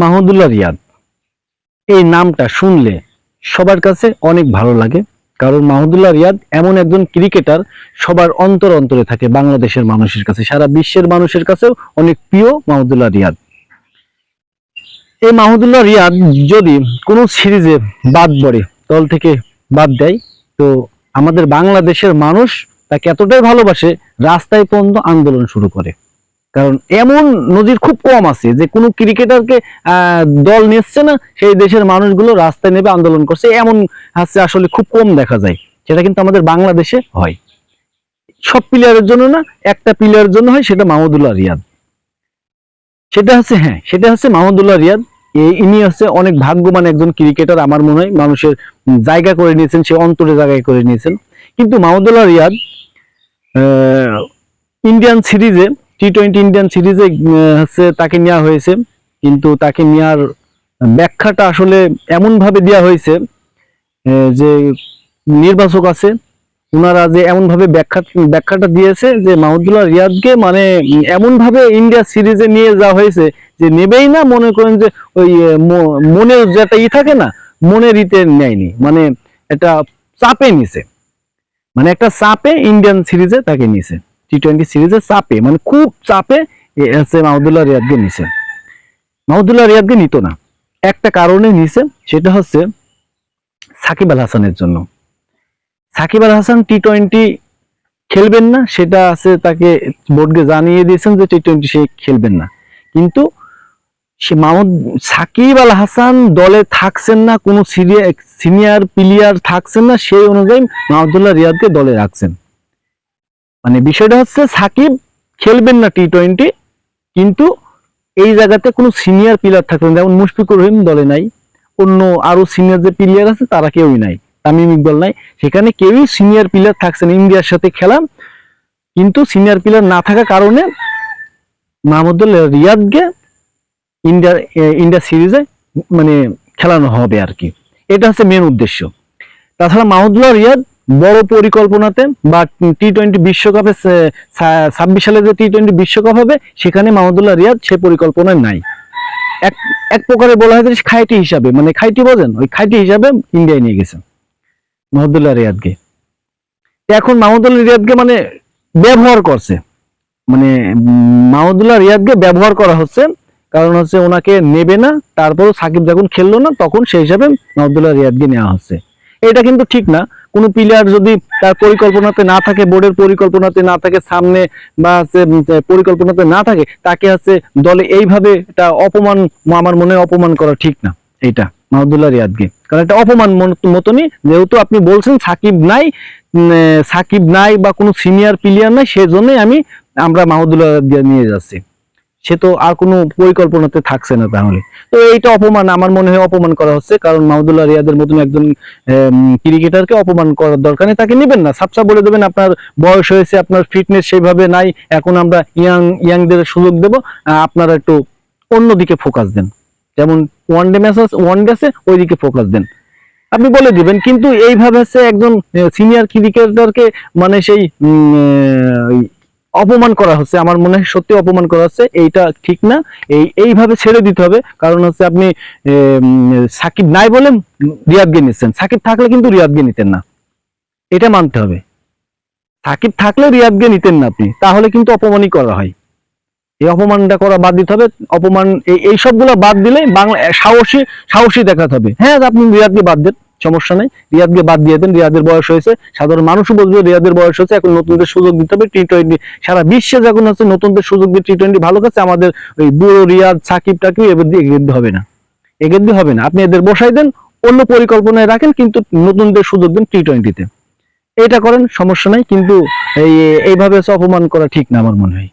মাহমুদুল্লাহ রিয়াদ এই নামটা শুনলে সবার কাছে অনেক ভালো লাগে। কারণ মাহমুদুল্লাহ রিয়াদ এমন একজন ক্রিকেটার, সবার অন্তর অন্তরে থাকে, বাংলাদেশের মানুষের কাছে, সারা বিশ্বের মানুষের কাছেও অনেক প্রিয় মাহমুদুল্লাহ রিয়াদ। এই মাহমুদুল্লাহ রিয়াদ যদি কোনো সিরিজে বাদ পড়ে, দল থেকে বাদ দেয়, তো আমাদের বাংলাদেশের মানুষ তাকে এতটাই ভালোবাসে, রাস্তায় পর্যন্ত আন্দোলন শুরু করে। কারণ এমন নজির খুব কম আছে যে কোনো ক্রিকেটারকে দল নিচ্ছে না, সেই দেশের মানুষগুলো রাস্তায় নেমে আন্দোলন করছে, এমন আছে আসলে খুব কম দেখা যায়। সেটা কিন্তু আমাদের বাংলাদেশে হয়। সব প্লেয়ারের জন্য না, একটা প্লেয়ারের জন্য হয়, সেটা মাহমুদুল্লাহ রিয়াদ। সেটা হচ্ছে মাহমুদুল্লাহ রিয়াদ। ইনি হচ্ছে অনেক ভাগ্যবান একজন ক্রিকেটার, আমার মনে হয় মানুষের জায়গা করে নিয়েছেন, সে অন্তরে জায়গা করে নিয়েছেন। কিন্তু মাহমুদুল্লাহ রিয়াদ ইন্ডিয়ান সিরিজে, টি-20 ইন্ডিয়ান সিরিজে হচ্ছে তাকে নেওয়া হয়েছে, কিন্তু তাকে নেওয়ার ব্যাখ্যাটা আসলে এমন ভাবে দেওয়া হয়েছে যে নির্বাচক আছে, ওনারা যে এমন ভাবে ব্যাখ্যাটা দিয়েছে যে মাহমুদুল্লাহ রিয়াদকে মানে এমন ভাবে ইন্ডিয়া সিরিজে নিয়ে যাওয়া হয়েছে যে নেবেই না, মনে করেন যে ওই মনের যেটা থাকে না, মনের ইতে নেয়নি, মানে এটা চাপে নিছে, মানে একটা চাপে ইন্ডিয়ান সিরিজে তাকে নিছে, টি-20 সিরিজে চাপে, মানে খুব চাপে মাহমুদুল্লাহ রিয়াদকে নিছে। মাহমুদুল্লাহ রিয়াদকে নিত না, একটা কারণে নিছে, সেটা হচ্ছে সাকিব আল হাসানের জন্য। সাকিব আল হাসান টি-20 খেলবেন না, সেটা আছে, তাকে বোর্ডকে জানিয়ে দিয়েছেন যে টি-20 সে খেলবেন না। কিন্তু সে সাকিব আল হাসান দলে থাকছেন না, কোনো সিনিয়র প্লেয়ার থাকছেন না, সেই অনুযায়ী মাহমুদুল্লাহ রিয়াদকে দলে রাখছেন। মানে বিষয়টা হচ্ছে সাকিব খেলবেন না টি-20, কিন্তু এই জায়গাতে কোনো সিনিয়র প্লেয়ার থাকবেন, যেমন মুশফিকুর রহিম দলে নাই, অন্য আরো সিনিয়র যে প্লেয়ার আছে তারা কেউই নাই, তামিম ইকবাল নাই, সেখানে কেউই সিনিয়র প্লেয়ার থাকছেন ইন্ডিয়ার সাথে খেলা, কিন্তু সিনিয়র প্লেয়ার না থাকার কারণে মাহমুদুল্লাহ রিয়াদকে ইন্ডিয়া সিরিজে মানে খেলানো হবে আর কি, এটা হচ্ছে মেন উদ্দেশ্য। তাছাড়া মাহমুদুল্লাহ রিয়াদ বড় পরিকল্পনাতে বা টি-20 বিশ্বকাপে 26 সালে যে টি-20 বিশ্বকাপ হবে, সেখানে মাহমুদুল্লাহ রিয়াদ সে পরিকল্পনায় নাই। এক প্রকারে বলা হয় যে খাইটি হিসাবে, মানে খাইটি বোঝেন, ওই খাইটি হিসাবে ইন্ডিয়ায় নিয়ে গেছে মাহমুদুল্লাহ রিয়াদকে। এখন মাহমুদুল্লাহ রিয়াদকে মানে ব্যবহার করছে, মানে মাহমুদুল্লাহ রিয়াদকে ব্যবহার করা হচ্ছে, কারণ হচ্ছে ওনাকে নেবে না, তারপর সাকিব যখন খেললো না তখন সেই হিসাবে মাহমুদুল্লাহ রিয়াদকে নেওয়া হচ্ছে। এটা কিন্তু ঠিক না। কোনো প্লেয়ার যদি তার পরিকল্পনাতে না থাকে, বোর্ডের পরিকল্পনাতে না থাকে, সামনে বা পরিকল্পনাতে না থাকে, তাকে হচ্ছে দলে এইভাবে এটা অপমান, আমার মনে অপমান করা ঠিক না এইটা মাহমুদুল্লাহ রিয়াদকে, কারণ এটা অপমান মতনই। যেহেতু আপনি বলছেন সাকিব নাই বা কোনো সিনিয়র প্লেয়ার নাই, সেজন্যই আমরা মাহমুদুল্লাহ রিয়াদ নিয়ে যাচ্ছি, সে তো আর কোনো পরিকল্পনাতে থাকছে না, তাহলে তো এইটা অপমান, আমার মনে হয় অপমান করা হচ্ছে। কারণ মাহমুদুল্লাহ রিয়াদের মতন একজন ক্রিকেটারকে অপমান করার দরকার নেই, তাকে নেবেন না, সাপসা বলে দেবেন আপনার বয়স হয়েছে, আপনার ফিটনেস সেইভাবে নাই, এখন আমরা ইয়াংদের সুযোগ দেব, আপনারা একটু অন্যদিকে ফোকাস দেন, যেমন ওয়ানডে ম্যাচ আছে, ওয়ানডে আছে, ওইদিকে ফোকাস দেন, আপনি বলে দিবেন। কিন্তু এইভাবে হচ্ছে একজন সিনিয়র ক্রিকেটারকে মানে সেই অপমান করা হচ্ছে, আমার মনে হয় সত্যি অপমান করা হচ্ছে, এইটা ঠিক না। এইভাবে ছেড়ে দিতে হবে। কারণ হচ্ছে আপনি সাকিব নাই বলে রিয়াদকে নিচ্ছেন, সাকিব থাকলে কিন্তু রিয়াদকে নিতেন না, এটা মানতে হবে। সাকিব থাকলে রিয়াদকে নিতেন না আপনি, তাহলে কিন্তু অপমানই করা হয়। এই অপমানটা করা বাদ দিতে হবে। অপমান এই সবগুলো বাদ দিলে বাংলা সাহসী দেখাতে হবে। হ্যাঁ, আপনি রিয়াদকে বাদ দেন, সমস্যা নাই, রিয়াদকে বাদ দিয়ে দেন, রিয়াদের বয়স হয়েছে, সাধারণ মানুষও বলবে রিয়াদের বয়স হয়েছে, এখন নতুনদের সুযোগ দিতে হবে। টি-20 সারা বিশ্বে যখন হচ্ছে নতুনদের সুযোগ দিয়ে টি-20 ভালো কাছে, আমাদের ওই বুড়ো রিয়াদ সাকিব টাকিব এবার দিয়ে এগিয়ে হবে না, আপনি এদের বসাই দেন, অন্য পরিকল্পনায় রাখেন, কিন্তু নতুনদের সুযোগ দেন টি-20-তে, এটা করেন, সমস্যা নাই। কিন্তু এইভাবে অপমান করা ঠিক না আমার মনে হয়।